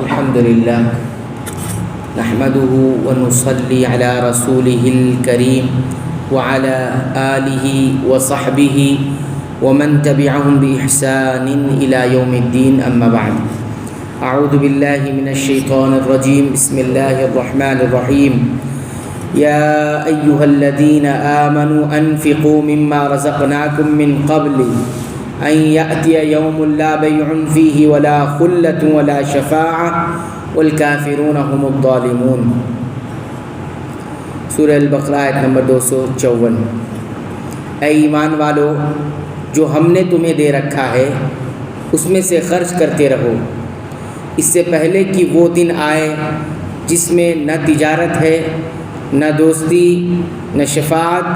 الحمد لله نحمده ونصلي على رسوله الكريم وعلى آله وصحبه ومن تبعهم بإحسان إلى يوم الدين أما بعد أعوذ بالله من الشيطان الرجيم بسم الله الرحمن الرحيم يا أيها الذين آمنوا أنفقوا مما رزقناكم من قبل أن يأتي يوم لا بيع فيه ولا خلة ولا شفاعة والكافرون هم الظالمون۔ سورہ البقرہ آیت نمبر 254۔ اے ایمان والو، جو ہم نے تمہیں دے رکھا ہے اس میں سے خرچ کرتے رہو، اس سے پہلے کہ وہ دن آئے جس میں نہ تجارت ہے، نہ دوستی، نہ شفاعت،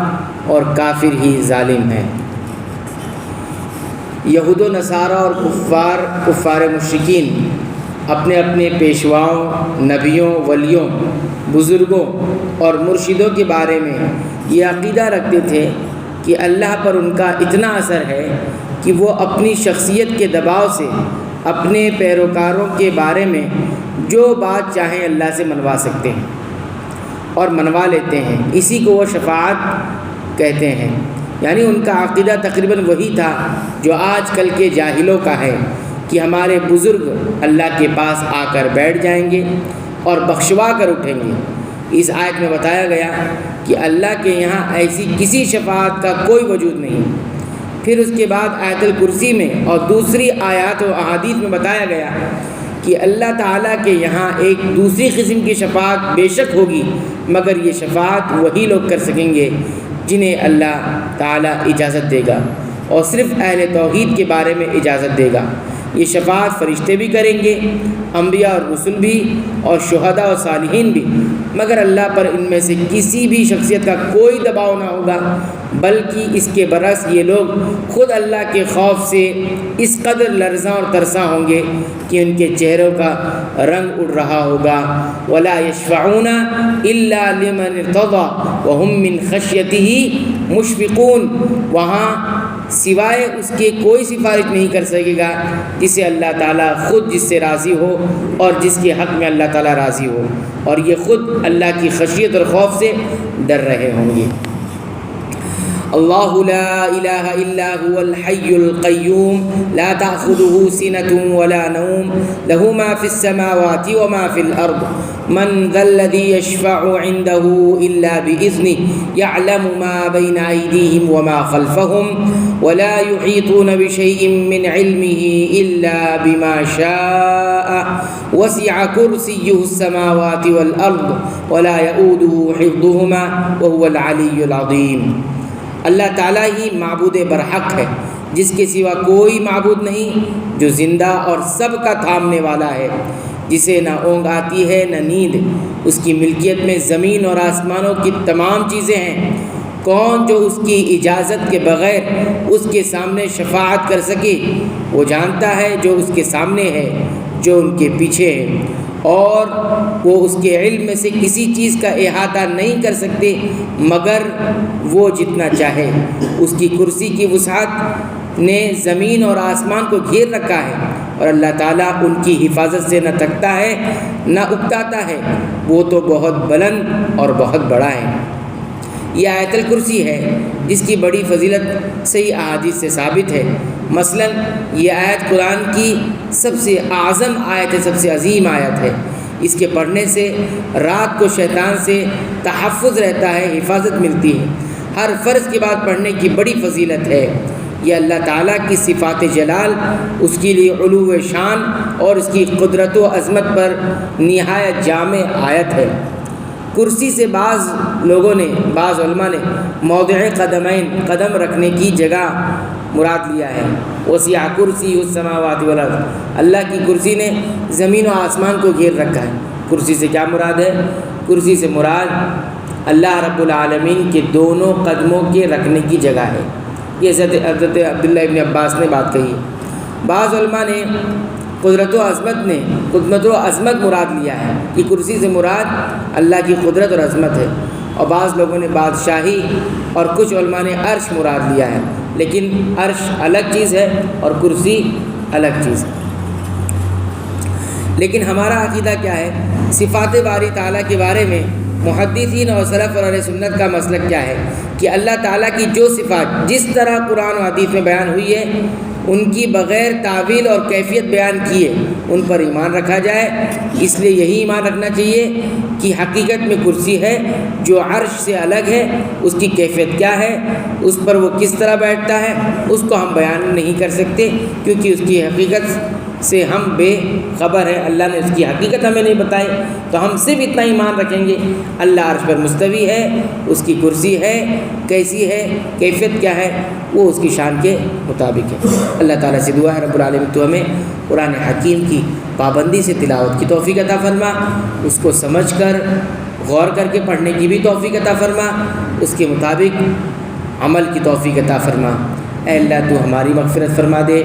اور کافر ہی ظالم ہے۔ یہود و نصارہ اور کفار مشرکین اپنے اپنے پیشواؤں، نبیوں، ولیوں، بزرگوں اور مرشدوں کے بارے میں یہ عقیدہ رکھتے تھے کہ اللہ پر ان کا اتنا اثر ہے کہ وہ اپنی شخصیت کے دباؤ سے اپنے پیروکاروں کے بارے میں جو بات چاہیں اللہ سے منوا سکتے ہیں اور منوا لیتے ہیں۔ اسی کو وہ شفاعت کہتے ہیں۔ یعنی ان کا عقیدہ تقریباً وہی تھا جو آج کل کے جاہلوں کا ہے کہ ہمارے بزرگ اللہ کے پاس آ کر بیٹھ جائیں گے اور بخشوا کر اٹھیں گے۔ اس آیت میں بتایا گیا کہ اللہ کے یہاں ایسی کسی شفاعت کا کوئی وجود نہیں۔ پھر اس کے بعد آیت الکرسی میں اور دوسری آیات و احادیث میں بتایا گیا کہ اللہ تعالیٰ کے یہاں ایک دوسری قسم کی شفاعت بے شک ہوگی، مگر یہ شفاعت وہی لوگ کر سکیں گے جنہیں اللہ تعالیٰ اجازت دے گا، اور صرف اہل توحید کے بارے میں اجازت دے گا۔ یہ شفاعت فرشتے بھی کریں گے، انبیاء اور رسل بھی، اور شہداء اور صالحین بھی، مگر اللہ پر ان میں سے کسی بھی شخصیت کا کوئی دباؤ نہ ہوگا، بلکہ اس کے برعکس یہ لوگ خود اللہ کے خوف سے اس قدر لرزاں اور ترساں ہوں گے کہ ان کے چہروں کا رنگ اڑ رہا ہوگا۔ وَلَا يَشْفَعُونَ إِلَّا لِمَنِ ارْتَضَىٰ وَهُمْ مِنْ خَشْيَتِهِ مُشْفِقُونَ۔ وہاں سوائے اس کے کوئی سفارش نہیں کر سکے گا جسے اللہ تعالیٰ خود جس سے راضی ہو اور جس کے حق میں اللہ تعالیٰ راضی ہو، اور یہ خود اللہ کی خشیت اور خوف سے ڈر رہے ہوں گے۔ اللہ لا الہ الا هو الحی القیوم لا تأخذه سنة ولا نوم له ما في السماوات وما في الأرض من ذا الذي يشفع عنده إلا بإذنه يعلم ما بين أيديهم وما خلفهم ولا يحيطون بشيء من علمه إلا بما شاء وسع كرسيه السماوات والأرض ولا يؤوده حفظهما وهو العلي العظيم۔ اللہ تعالیٰ ہی معبود برحق ہے، جس کے سوا کوئی معبود نہیں، جو زندہ اور سب کا تھامنے والا ہے، جسے نہ اونگ آتی ہے نہ نیند۔ اس کی ملکیت میں زمین اور آسمانوں کی تمام چیزیں ہیں۔ کون جو اس کی اجازت کے بغیر اس کے سامنے شفاعت کر سکے؟ وہ جانتا ہے جو اس کے سامنے ہے، جو ان کے پیچھے ہے، اور وہ اس کے علم میں سے کسی چیز کا احاطہ نہیں کر سکتے مگر وہ جتنا چاہے۔ اس کی کرسی کی وسعت نے زمین اور آسمان کو گھیر رکھا ہے، اور اللہ تعالیٰ ان کی حفاظت سے نہ تھکتا ہے نہ اکتاتا ہے، وہ تو بہت بلند اور بہت بڑا ہے۔ یہ آیت الکرسی ہے جس کی بڑی فضیلت صحیح احادیث سے ثابت ہے۔ مثلا یہ آیت قرآن کی سب سے اعظم آیت ہے، سب سے عظیم آیت ہے۔ اس کے پڑھنے سے رات کو شیطان سے تحفظ رہتا ہے، حفاظت ملتی ہے۔ ہر فرض کے بعد پڑھنے کی بڑی فضیلت ہے۔ یہ اللہ تعالیٰ کی صفات جلال، اس کے لیے علو شان اور اس کی قدرت و عظمت پر نہایت جامع آیت ہے۔ کرسی سے بعض علماء نے موضع قدمین، قدم رکھنے کی جگہ مراد لیا ہے۔ وسع کرسی السماوات والارض، اللہ کی کرسی نے زمین و آسمان کو گھیر رکھا ہے۔ کرسی سے کیا مراد ہے؟ کرسی سے مراد اللہ رب العالمین کے دونوں قدموں کے رکھنے کی جگہ ہے۔ یہ حضرت عبداللہ ابن عباس نے بات کہی ہے۔ بعض علماء نے قدرت و عظمت مراد لیا ہے کہ کرسی سے مراد اللہ کی قدرت اور عظمت ہے، اور بعض لوگوں نے بادشاہی، اور کچھ علماء نے عرش مراد لیا ہے، لیکن عرش الگ چیز ہے اور کرسی الگ چیز ہے۔ لیکن ہمارا عقیدہ کیا ہے؟ صفات باری تعالیٰ کے بارے میں محدثین اور سلف اور اہل سنت کا مسلک کیا ہے کہ اللہ تعالیٰ کی جو صفات جس طرح قرآن و حدیث میں بیان ہوئی ہے ان کی بغیر تعویل اور کیفیت بیان کیے ان پر ایمان رکھا جائے۔ اس لیے یہی ایمان رکھنا چاہیے کہ حقیقت میں کرسی ہے جو عرش سے الگ ہے، اس کی کیفیت کیا ہے، اس پر وہ کس طرح بیٹھتا ہے، اس کو ہم بیان نہیں کر سکتے کیونکہ اس کی حقیقت سے ہم بے خبر ہے، اللہ نے اس کی حقیقت ہمیں نہیں بتائی۔ تو ہم صرف اتنا ایمان رکھیں گے اللہ عرش پر مستوی ہے، اس کی کرسی ہے، کیسی ہے، کیفیت کیا ہے، وہ اس کی شان کے مطابق ہے۔ اللہ تعالیٰ سے دعا ہے رب العالمین تو ہمیں قرآن حکیم کی پابندی سے تلاوت کی توفیق عطا فرما، اس کو سمجھ کر غور کر کے پڑھنے کی بھی توفیق عطا فرما، اس کے مطابق عمل کی توفیق عطا فرما۔ اے اللہ تو ہماری مغفرت فرما دے،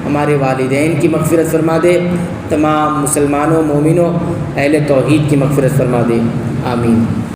ہمارے والدین کی مغفرت فرما دے، تمام مسلمانوں مومنوں اہل توحید کی مغفرت فرما دے، آمین۔